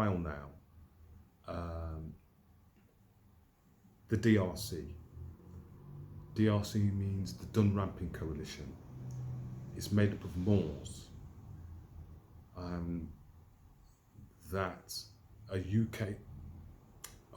while now, the DRC. DRC means the DunRampinCoalition. It's made up of Moors that are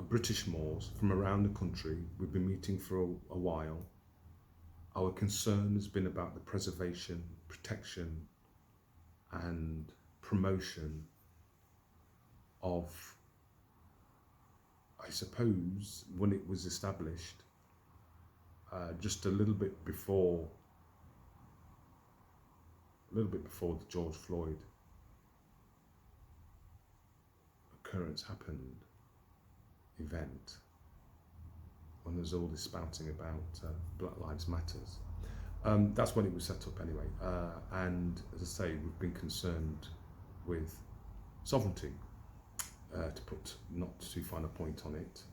British Moors from around the country. We've been meeting for a while. Our concern has been about the preservation, protection, and promotion of, I suppose, when it was established, just a little bit before the George Floyd occurrence happened, event, when there's all this spouting about Black Lives Matters. That's when it was set up anyway. And as I say, we've been concerned with sovereignty, to put not too fine a point on it.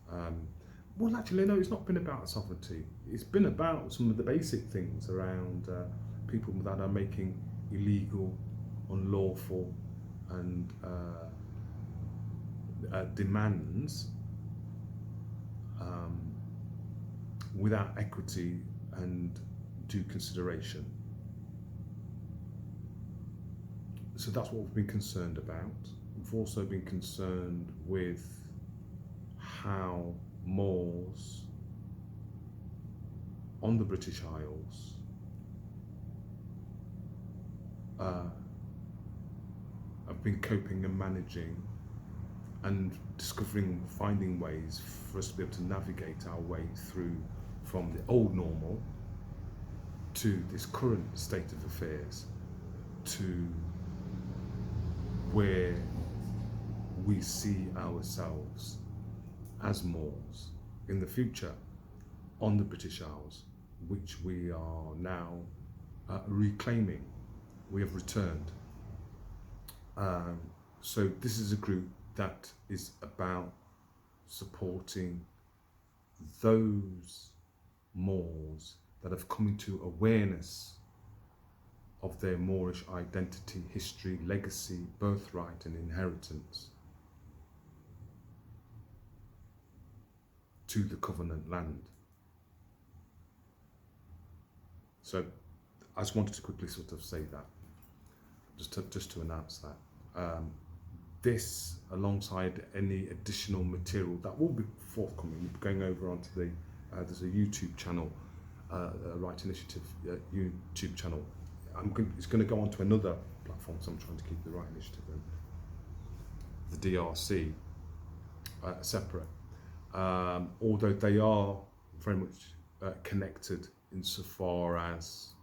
Well, actually, no, it's not been about sovereignty. It's been about some of the basic things around people that are making illegal, unlawful, and demands without equity and due consideration. So that's what we've been concerned about. We've also been concerned with how Moors on the British Isles have been coping and managing and finding ways for us to be able to navigate our way through from the old normal to this current state of affairs, to where we see ourselves as Moors in the future on the British Isles, which we are now reclaiming. We have returned. So this is a group that is about supporting those Moors that have come into awareness of their Moorish identity, history, legacy, birthright and inheritance to the Covenant land. So I just wanted to quickly sort of say that, just to announce that. This, alongside any additional material that will be forthcoming, going over onto there's a YouTube channel, Right Initiative YouTube channel. It's going to go onto another platform, so I'm trying to keep the Right Initiative and the DRC separate. Although they are very much connected insofar as,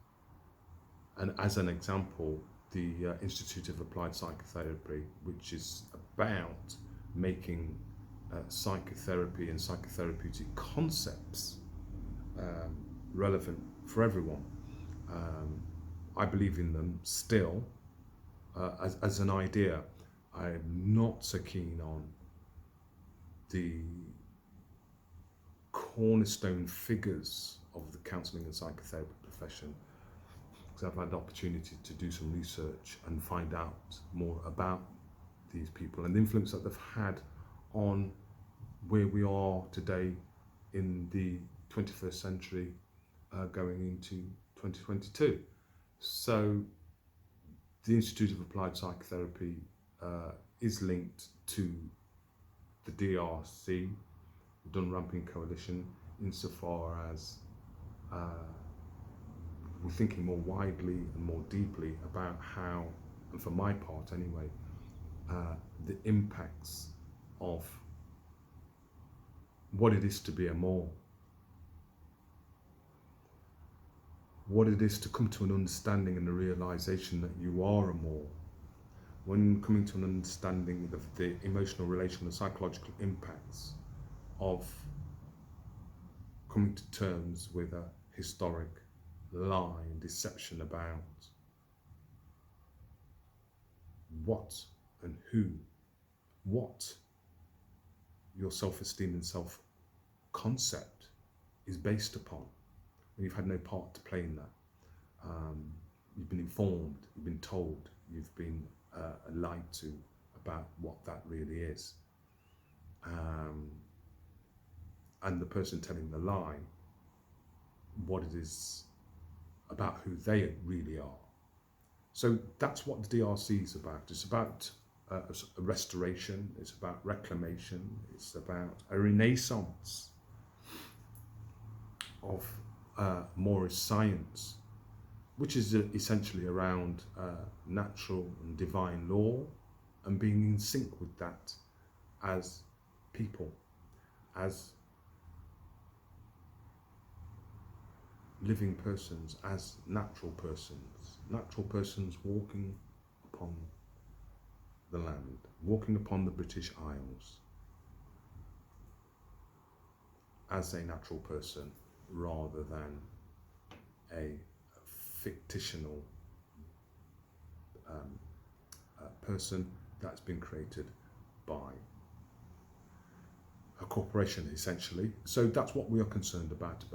and as an example, the Institute of Applied Psychotherapy, which is about making psychotherapy and psychotherapeutic concepts relevant for everyone. I believe in them still as an idea. I'm not so keen on the cornerstone figures of the counselling and psychotherapy profession, because I've had the opportunity to do some research and find out more about these people and the influence that they've had on where we are today in the 21st century, going into 2022. So the Institute of Applied Psychotherapy is linked to the DRC, the DunRampinCoalition, insofar as we're thinking more widely and more deeply about how, and for my part anyway, the impacts of what it is to be a Moor, what it is to come to an understanding and a realization that you are a Moor, when coming to an understanding of the emotional, relational and psychological impacts of coming to terms with a historic lie and deception about what and who, what your self-esteem and self-concept is based upon. And you've had no part to play in that. You've been informed, you've been told, you've been lied to about what that really is. And the person telling the lie, what it is about who they really are. So that's what the DRC is about. It's about a restoration, it's about reclamation, it's about a renaissance of Moorish science, which is essentially around natural and divine law and being in sync with that as people, as living persons, as natural persons walking upon the land, walking upon the British Isles as a natural person rather than a fictional person that's been created by a corporation, essentially. So that's what we are concerned about.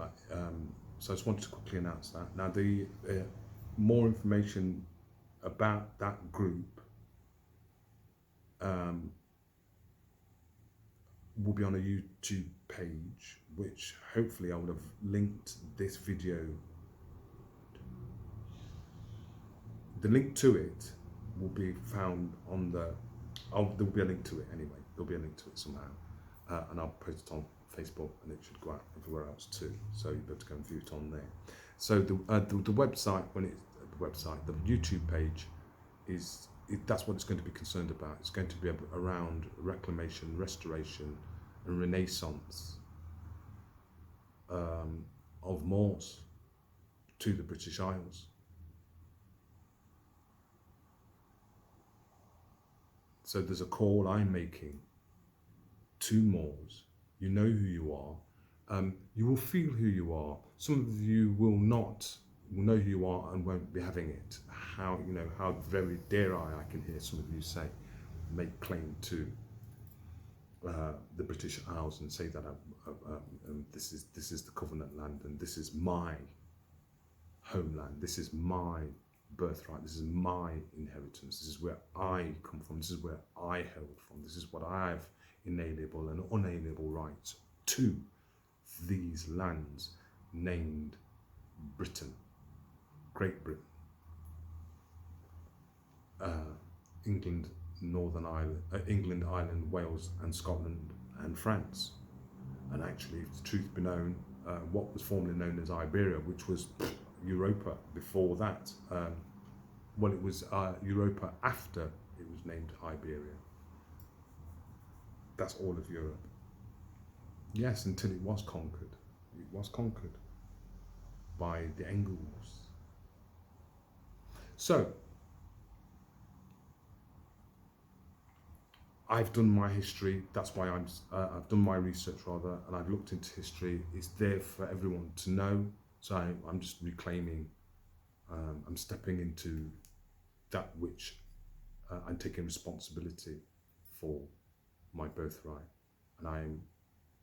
So I just wanted to quickly announce that. Now, the more information about that group will be on a YouTube page, which hopefully I would have linked this video. The link to it will be found on the, there will be a link to it anyway. There'll be a link to it somehow. And I'll post it on Facebook, and it should go out everywhere else too. So you'll be able to go and view it on there. So the website, the YouTube page that's what it's going to be concerned about. It's going to be around reclamation, restoration, and renaissance of Moors to the British Isles. So there's a call I'm making to Moors. You know who you are. You will feel who you are. Some of you will not, will know who you are and won't be having it. How very dare I can hear some of you say, make claim to the British Isles and say that this is the Covenant land and this is my homeland. This is my birthright. This is my inheritance. This is where I come from. This is where I hailed from. This is what I have inalienable and unalienable rights to these lands named Britain, Great Britain, England, Northern Ireland, England, Ireland, Wales, and Scotland, and France. And actually, if the truth be known, what was formerly known as Iberia, which was Europa before that. Well, it was Europa after it was named Iberia. That's all of Europe. Yes, until it was conquered. It was conquered by the Angles. So, I've done my history. That's why I've done my research rather, and I've looked into history. It's there for everyone to know. So I'm just reclaiming. I'm stepping into that which I'm taking responsibility for my birthright, and I'm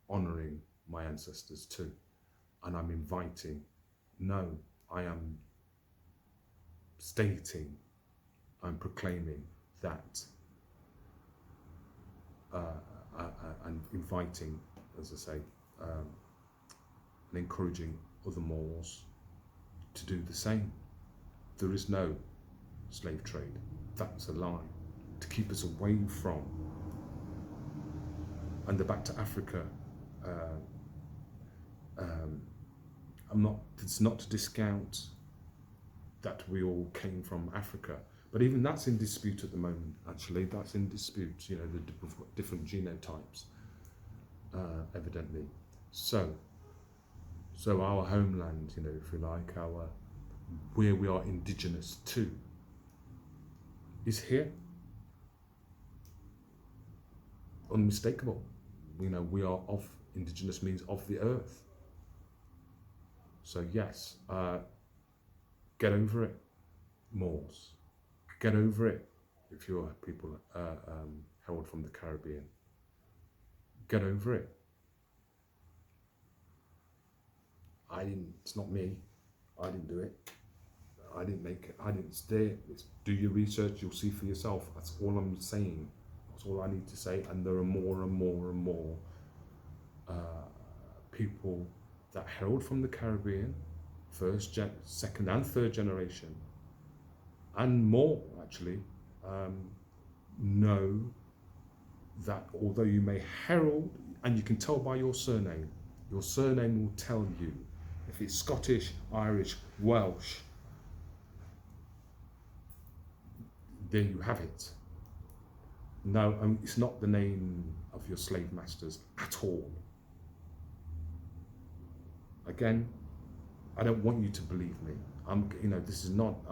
honouring my ancestors too. And I'm inviting. No, I am stating. I'm proclaiming that. And inviting, as I say, and encouraging other Moors to do the same. There is no slave trade. That's a lie. To keep us away from. And the back to Africa, it's not to discount that we all came from Africa. But even that's in dispute at the moment, actually. That's in dispute, the different genotypes, evidently. So our homeland, if you like, where we are indigenous to, is here. Unmistakable. We are indigenous means of the earth. So yes, get over it, Moors. Get over it if you're people hailed from the Caribbean. Get over it. It's not me. I didn't do it. I didn't make it. I didn't stay. Do your research. You'll see for yourself. That's all I'm saying. That's all I need to say. And there are more and more and more people that herald from the Caribbean, second and third generation, and more actually, know that although you may herald, and you can tell by your surname will tell you if it's Scottish, Irish, Welsh. There you have it. No, it's not the name of your slave masters at all. Again, I don't want you to believe me. I'm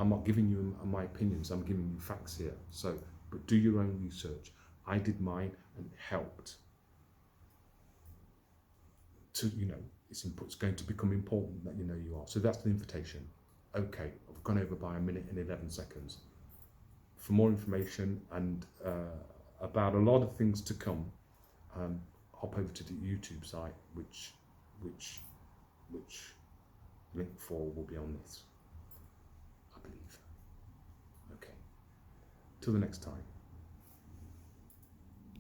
not giving you my opinions. I'm giving you facts here. So, but do your own research. I did mine, and it helped. To it's going to become important that you know you are. So that's the invitation. Okay, I've gone over by 1 minute and 11 seconds. For more information and about a lot of things to come, hop over to the YouTube site, which link for will be on this, I believe. Okay, till the next time.